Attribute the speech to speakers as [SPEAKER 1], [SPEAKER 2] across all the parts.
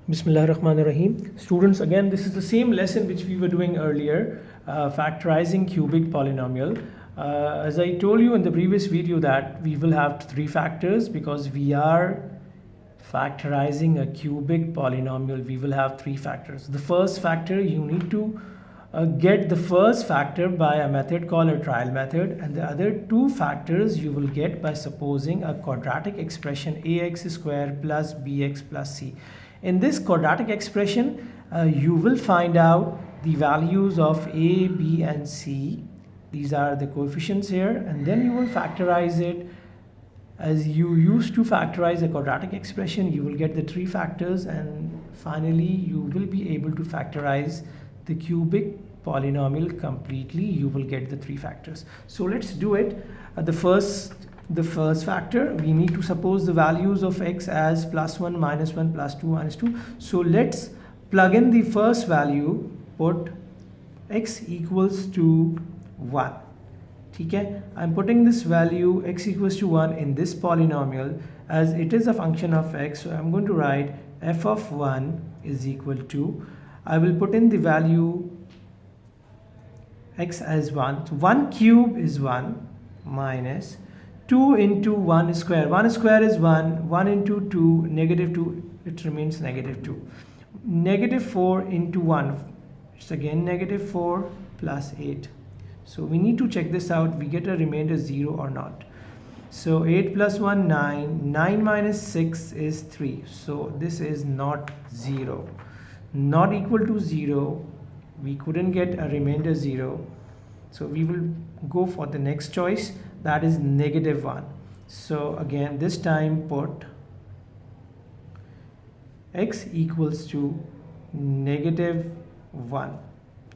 [SPEAKER 1] Bismillah ar-Rahman ar-Rahim. Students, again, this is the same lesson which we were doing earlier, factorizing cubic polynomial. As I told you in the previous video that we will have three factors because we are factorizing a cubic polynomial. We will have three factors. The first factor, you need to get the first factor by a method called a trial method, and the other two factors you will get by supposing a quadratic expression ax square plus bx plus c. In this quadratic expression, you will find out the values of a, b and c. These are the coefficients here, and then you will factorize it. As you used to factorize a quadratic expression, you will get the three factors, and finally you will be able to factorize the cubic polynomial completely. You will get the three factors. So let's do it. The first factor, we need to suppose the values of x as +1, -1, +2, -2. So let's plug in the first value, put x equals to 1. Okay, I'm putting this value x equals to 1 in this polynomial as it is a function of x. So I'm going to write f of 1 is equal to, I will put in the value x as 1. So 1 cube is 1 minus 2 into 1 square. 1 square is 1. 1 into 2, -2, it remains -2. -4 into 1, it's again -4 plus 8. So we need to check this out. We get a remainder 0 or not. So 8 plus 1, 9. 9 minus 6 is 3. So this is not 0. Not equal to 0. We couldn't get a remainder 0. So we will go for the next choice, that is -1. So again, this time put x equals to -1.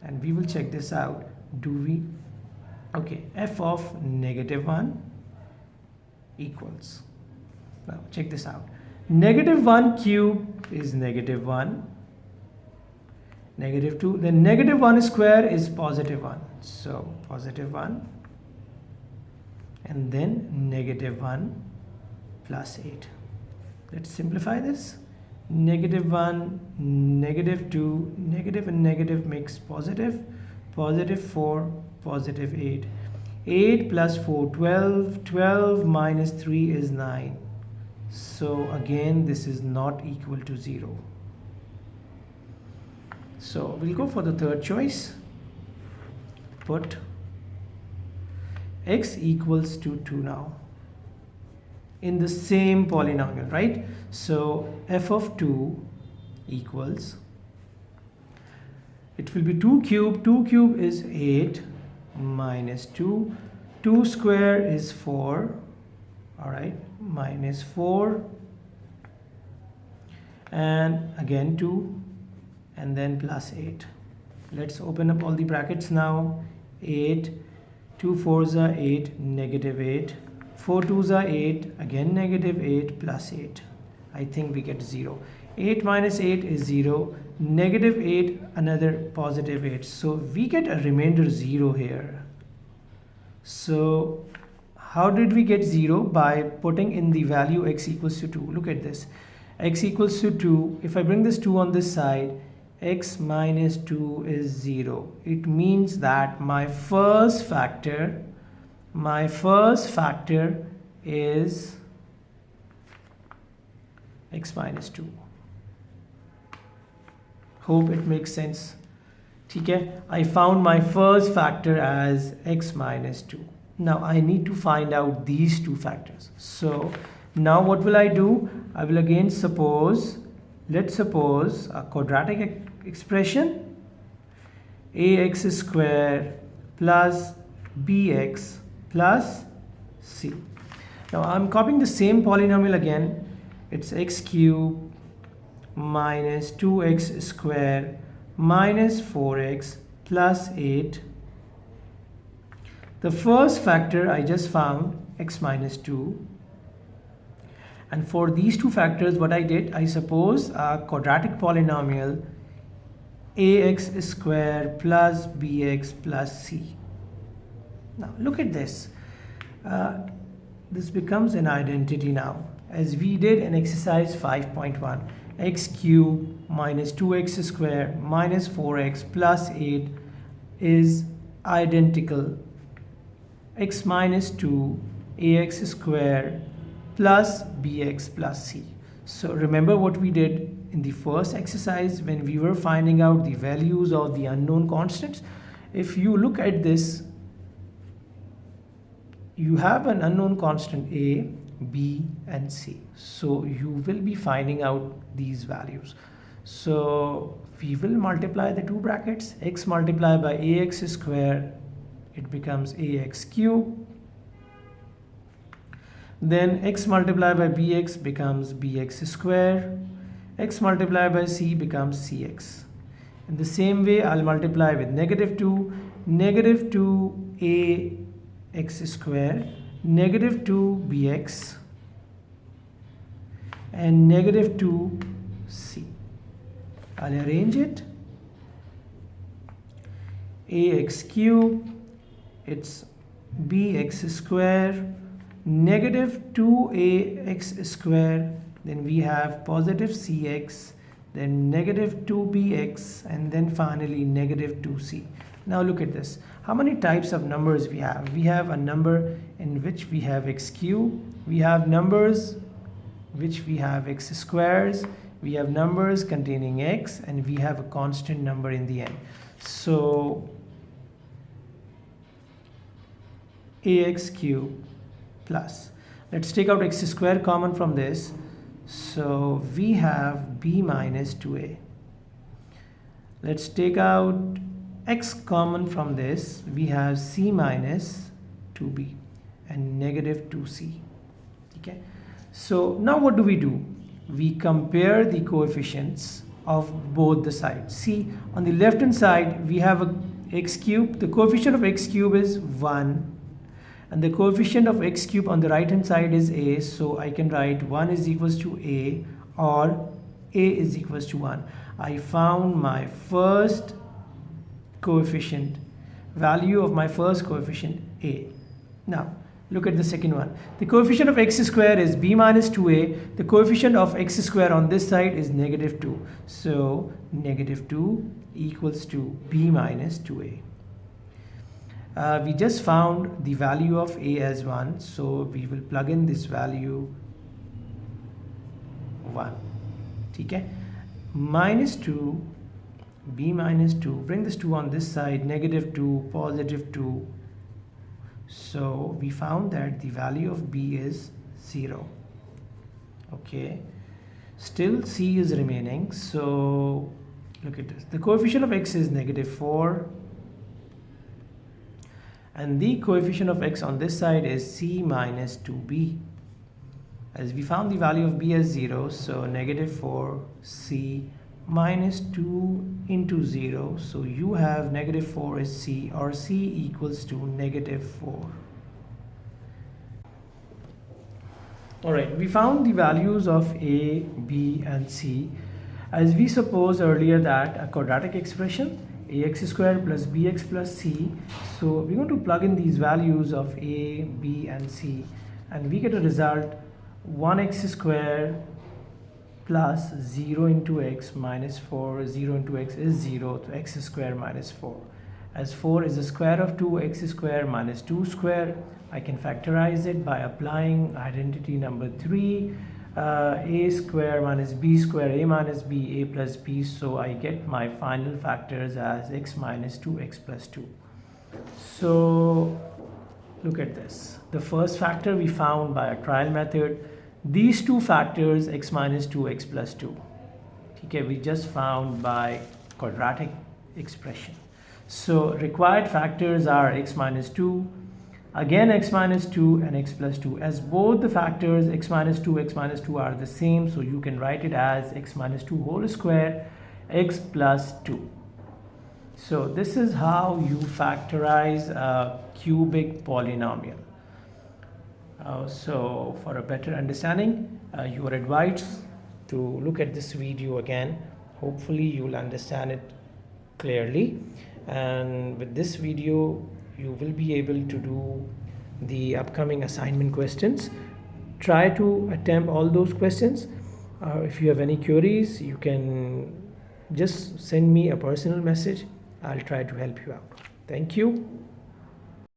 [SPEAKER 1] And we will check this out. Do we? Okay, f of -1 equals, now check this out, -1 cube is -1, -2, then -1 square is +1, so +1, and then -1 plus 8. Let's simplify this. -1, -2, negative and negative makes positive, +4, +8. 8 plus 4, 12. 12 minus 3 is 9. So again, this is not equal to 0. So we'll go for the third choice. Put x equals to 2 now in the same polynomial, right? So f of 2 equals, it will be 2 cube. 2 cube is 8 minus 2. 2 square is 4. All right, minus 4. And again 2. And then plus 8. Let's open up all the brackets now. 8. 2 4s are 8, -8. 4 2s are 8, again -8 plus 8. I think we get 0. 8 minus 8 is 0. -8, another +8. So we get a remainder 0 here. So how did we get 0? By putting in the value x equals to 2. Look at this. X equals to 2. If I bring this 2 on this side, x minus 2 is 0. It means that my first factor is x minus 2. Hope it makes sense. Okay, I found my first factor as x minus 2. Now I need to find out these two factors. So now what will I do? I will again suppose, let's suppose a quadratic expression ax square plus bx plus c. Now I'm copying the same polynomial again. It's x cube minus 2x square minus 4x plus 8. The first factor I just found, x minus 2. And for these two factors, what I did, I suppose a quadratic polynomial ax square plus bx plus c. Now look at this. This becomes an identity now, as we did in exercise 5.1. x cube minus 2x square minus 4x plus 8 is identical x minus 2 ax square plus bx plus c. So remember what we did in the first exercise when we were finding out the values of the unknown constants. If you look at this, you have an unknown constant a, b and c. So you will be finding out these values. So we will multiply the two brackets. X multiplied by ax square, it becomes ax cube. Then x multiplied by bx becomes bx square. X multiplied by c becomes cx. In the same way, I'll multiply with negative 2 ax square, negative 2 bx, and negative 2 c. I'll arrange it. Ax cube, it's bx square, negative 2ax square, then we have positive cx, then negative 2bx, and then finally negative 2c. Now look at this. How many types of numbers we have? We have a number in which we have x cube, we have numbers which we have x squares, we have numbers containing x, and we have a constant number in the end. So ax cube plus, let's take out x square common from this, so we have b minus 2a. Let's take out x common from this, we have c minus 2b and negative 2c. Okay, so now what do? We compare the coefficients of both the sides. See, on the left hand side we have a x cube, the coefficient of x cube is 1, and the coefficient of x cube on the right hand side is a, so I can write 1 is equals to a or a is equals to 1. I found my first coefficient, value of my first coefficient a. Now look at the second one. The coefficient of x square is b minus 2a. The coefficient of x square on this side is negative 2. So negative 2 equals to b minus 2a. We just found the value of a as 1, so we will plug in this value 1. Okay, minus 2, b minus 2, bring this 2 on this side, negative 2, positive 2. So we found that the value of b is 0. Okay, still c is remaining, so look at this. The coefficient of x is negative 4. And the coefficient of x on this side is c minus 2b. As we found the value of b as 0, so negative 4c minus 2 into 0. So you have negative 4 is c, or c equals to negative 4. Alright, we found the values of a, b and c. As we supposed earlier that a quadratic expression ax squared plus bx plus c, so we're going to plug in these values of a, b and c, and we get a result 1x squared plus 0 into x minus 4. 0 into x is 0, so x squared minus 4. As 4 is the square of 2x squared minus 2 squared, I can factorize it by applying identity number 3. A square minus b square, a minus b, a plus b, so I get my final factors as x minus 2, x plus 2. So look at this. The first factor we found by a trial method. These two factors, x minus 2, x plus 2. Okay, we just found by quadratic expression. So required factors are x minus 2, again x minus 2 and x plus 2. As both the factors x minus 2 are the same, so you can write it as x minus 2 whole square x plus 2. So this is how you factorize a cubic polynomial. So for a better understanding, you are advised to look at this video again. Hopefully you will understand it clearly, and with this video you will be able to do the upcoming assignment questions. Try to attempt all those questions. If you have any queries, you can just send me a personal message. I'll try to help you out. Thank you.